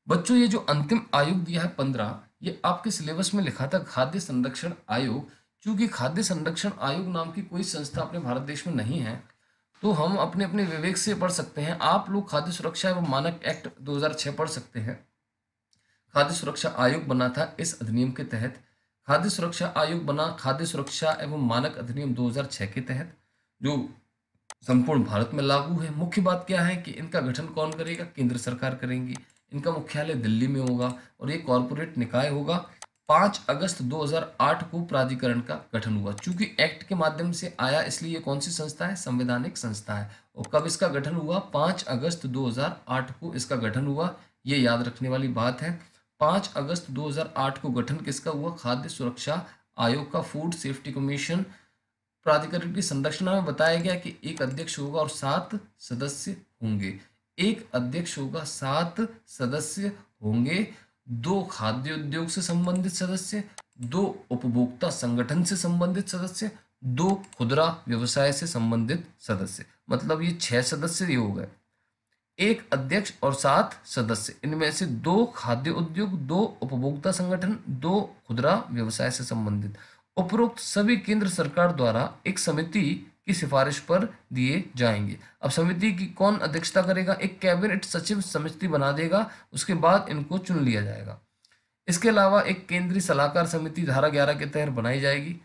बच्चों ये जो अंतिम आयोग दिया है 15, ये आपके सिलेबस में लिखा था खाद्य संरक्षण आयोग। चूंकि खाद्य संरक्षण आयोग नाम की कोई संस्था अपने भारत देश में नहीं है, तो हम अपने अपने विवेक से पढ़ सकते हैं। आप लोग खाद्य सुरक्षा एवं मानक एक्ट 2006 पढ़ सकते हैं। खाद्य सुरक्षा आयोग बना था इस अधिनियम के तहत। खाद्य सुरक्षा आयोग बना खाद्य सुरक्षा एवं मानक अधिनियम 2006 के तहत, जो संपूर्ण भारत में लागू है। मुख्य बात क्या है कि इनका गठन कौन करेगा? केंद्र सरकार करेंगी। इनका मुख्यालय दिल्ली में होगा और ये कॉरपोरेट निकाय होगा। 5 अगस्त 2008 को प्राधिकरण का गठन हुआ। चूंकि एक्ट के माध्यम से आया, इसलिए ये कौन सी संस्था है? संवैधानिक संस्था है। और कब इसका गठन हुआ? 5 अगस्त 2008 को इसका गठन हुआ। ये याद रखने वाली बात है। 5 अगस्त 2008 को गठन किसका हुआ? खाद्य सुरक्षा आयोग का। फूड सेफ्टी कमीशन प्राधिकरण की संरचना में बताया गया कि एक अध्यक्ष होगा और 7 सदस्य होंगे। एक अध्यक्ष होगा, 7 सदस्य होंगे। 2 खाद्य उद्योग से संबंधित सदस्य, 2 उपभोक्ता संगठन से संबंधित सदस्य, 2 खुदरा व्यवसाय से संबंधित सदस्य। मतलब ये 6 सदस्य ये हो गए। एक अध्यक्ष और 7 सदस्य, इनमें से 2 खाद्य उद्योग, 2 उपभोक्ता संगठन, 2 खुदरा व्यवसाय से संबंधित। उपरोक्त सभी केंद्र सरकार द्वारा एक समिति की सिफारिश पर दिए जाएंगे। अब समिति की कौन अध्यक्षता करेगा? एक कैबिनेट सचिव समिति बना देगा, उसके बाद इनको चुन लिया जाएगा। इसके अलावा एक केंद्रीय सलाहकार समिति धारा 11 के तहत बनाई जाएगी।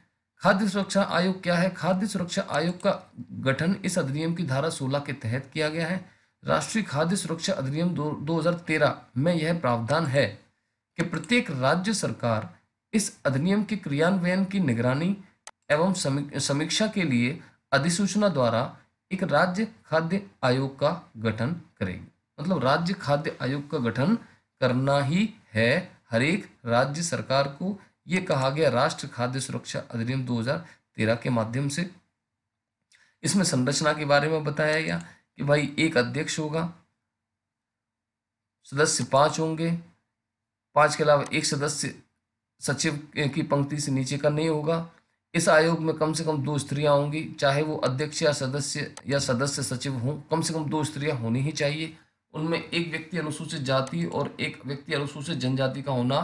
खाद्य सुरक्षा आयोग क्या है? खाद्य सुरक्षा आयोग का गठन इस अधिनियम की धारा 16 के तहत किया गया है। राष्ट्रीय खाद्य सुरक्षा अधिनियम 2013 में यह प्रावधान है कि प्रत्येक राज्य सरकार इस अधिनियम के क्रियान्वयन की निगरानी एवं समीक्षा के लिए अधिसूचना द्वारा एक राज्य खाद्य आयोग का गठन करेगी। मतलब राज्य खाद्य आयोग का गठन करना ही है हर एक राज्य सरकार को। ये कहा गया राष्ट्रीय खाद्य सुरक्षा अधिनियम 2013 के माध्यम से। इसमें संरचना के बारे में बताया गया कि भाई एक अध्यक्ष होगा, सदस्य 5 होंगे, 5 के अलावा एक सदस्य सचिव की पंक्ति से नीचे का नहीं होगा। इस आयोग में कम से कम 2 स्त्रियां होंगी, चाहे वो अध्यक्ष या सदस्य सचिव हों, कम से कम 2 स्त्रियां होनी ही चाहिए। उनमें एक व्यक्ति अनुसूचित जाति और एक व्यक्ति अनुसूचित जनजाति का होना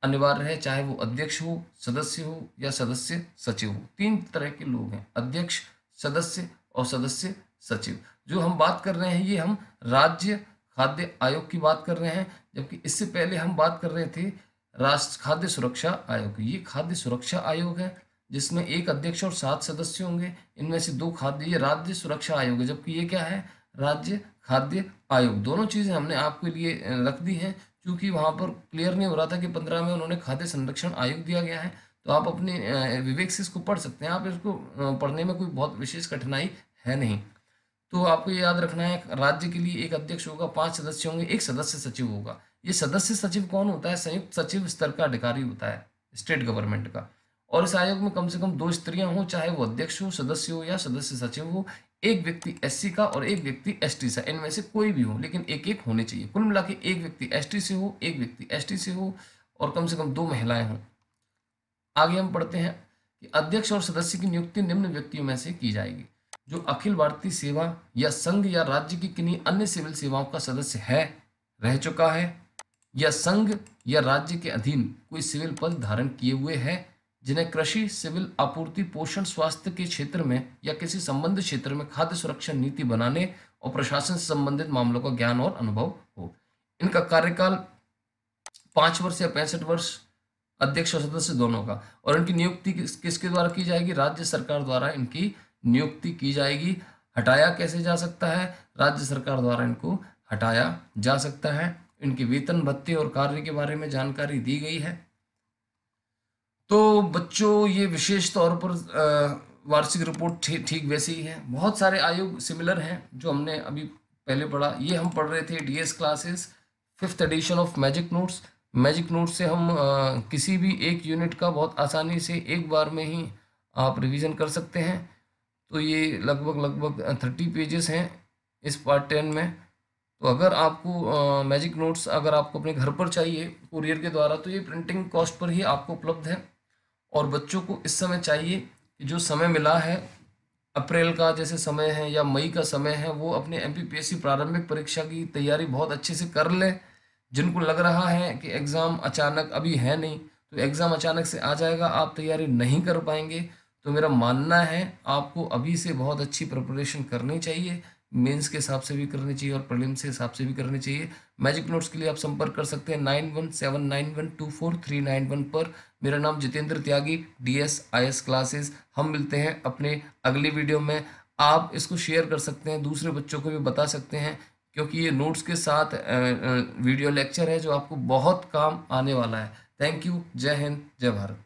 अनिवार्य है, चाहे वो अध्यक्ष हो, सदस्य हो या सदस्य सचिव हो। 3 तरह के लोग हैं, अध्यक्ष, सदस्य और सदस्य सचिव। जो हम बात कर रहे हैं ये हम राज्य खाद्य आयोग की बात कर रहे हैं, जबकि इससे पहले हम बात कर रहे थे राष्ट्र खाद्य सुरक्षा आयोग। ये खाद्य सुरक्षा आयोग है जिसमें एक अध्यक्ष और 7 सदस्य होंगे। इनमें से 2 खाद्य, ये राज्य सुरक्षा आयोग है, जबकि ये क्या है? राज्य खाद्य आयोग। दोनों चीजें हमने आपके लिए रख दी हैं, क्योंकि वहां पर क्लियर नहीं हो रहा था कि 15 में उन्होंने खाद्य संरक्षण आयोग दिया गया है। तो आप अपने विवेक से इसको पढ़ सकते हैं। आप इसको पढ़ने में कोई बहुत विशेष कठिनाई है नहीं। तो आपको ये याद रखना है, राज्य के लिए एक अध्यक्ष होगा, 5 सदस्य होंगे, एक सदस्य सचिव होगा। ये सदस्य सचिव कौन होता है? संयुक्त सचिव स्तर का अधिकारी होता है स्टेट गवर्नमेंट का। और इस आयोग में कम से कम 2 स्त्रियां हो, चाहे वो अध्यक्ष हो, सदस्य हो या सदस्य सचिव हो। एक व्यक्ति एससी का और एक व्यक्ति एसटी से, इनमें से कोई भी हो, लेकिन एक एक होने चाहिए। कुल मिला के एक व्यक्ति एसटी से हो, एक व्यक्ति एसटी से हो और कम से कम 2 महिलाएं हों। आगे हम पढ़ते हैं कि अध्यक्ष और सदस्य की नियुक्ति निम्न व्यक्तियों में से की जाएगी: जो अखिल भारतीय सेवा या संघ या राज्य की किन्हीं अन्य सिविल सेवाओं का सदस्य है, रह चुका है, या संघ या राज्य के अधीन कोई सिविल पद धारण किए हुए है, जिन्हें कृषि, सिविल आपूर्ति, पोषण, स्वास्थ्य के क्षेत्र में या किसी संबंधित क्षेत्र में खाद्य सुरक्षा नीति बनाने और प्रशासन से संबंधित मामलों का ज्ञान और अनुभव हो। इनका कार्यकाल 5 वर्ष या 65 वर्ष, अध्यक्ष और सदस्य दोनों का। और इनकी नियुक्ति किसके द्वारा की जाएगी? राज्य सरकार द्वारा इनकी नियुक्ति की जाएगी। हटाया कैसे जा सकता है? राज्य सरकार द्वारा इनको हटाया जा सकता है। इनके वेतन, भत्ते और कार्य के बारे में जानकारी दी गई है। तो बच्चों ये विशेष तौर पर वार्षिक रिपोर्ट ठीक वैसे ही है। बहुत सारे आयोग सिमिलर हैं जो हमने अभी पहले पढ़ा। ये हम पढ़ रहे थे DS classes 5th edition of magic notes. Magic note से हम किसी भी एक यूनिट का बहुत आसानी से एक बार में ही आप रिवीजन कर सकते हैं। तो ये लगभग 30 पेजेस हैं इस पार्ट 10 में। तो अगर आपको मैजिक नोट्स अगर आपको अपने घर पर चाहिए कुरियर के द्वारा, तो ये प्रिंटिंग कॉस्ट पर ही आपको उपलब्ध है। और बच्चों को इस समय चाहिए कि जो समय मिला है, अप्रैल का जैसे समय है या मई का समय है, वो अपने एमपीपीएससी प्रारंभिक परीक्षा की तैयारी बहुत अच्छे से कर लें। जिनको लग रहा है कि एग्ज़ाम अचानक अभी है नहीं, तो एग्ज़ाम अचानक से आ जाएगा, आप तैयारी नहीं कर पाएँगे, तो मेरा मानना है आपको अभी से बहुत अच्छी प्रिपरेशन करनी चाहिए। मेंस के हिसाब से भी करनी चाहिए और प्रीलिम्स के हिसाब से भी करनी चाहिए। मैजिक नोट्स के लिए आप संपर्क कर सकते हैं 9179124391 पर। मेरा नाम जितेंद्र त्यागी, डीएस आईएएस क्लासेस। हम मिलते हैं अपने अगली वीडियो में। आप इसको शेयर कर सकते हैं, दूसरे बच्चों को भी बता सकते हैं, क्योंकि ये नोट्स के साथ वीडियो लेक्चर है जो आपको बहुत काम आने वाला है। Thank you. जय हिंद, जय भारत।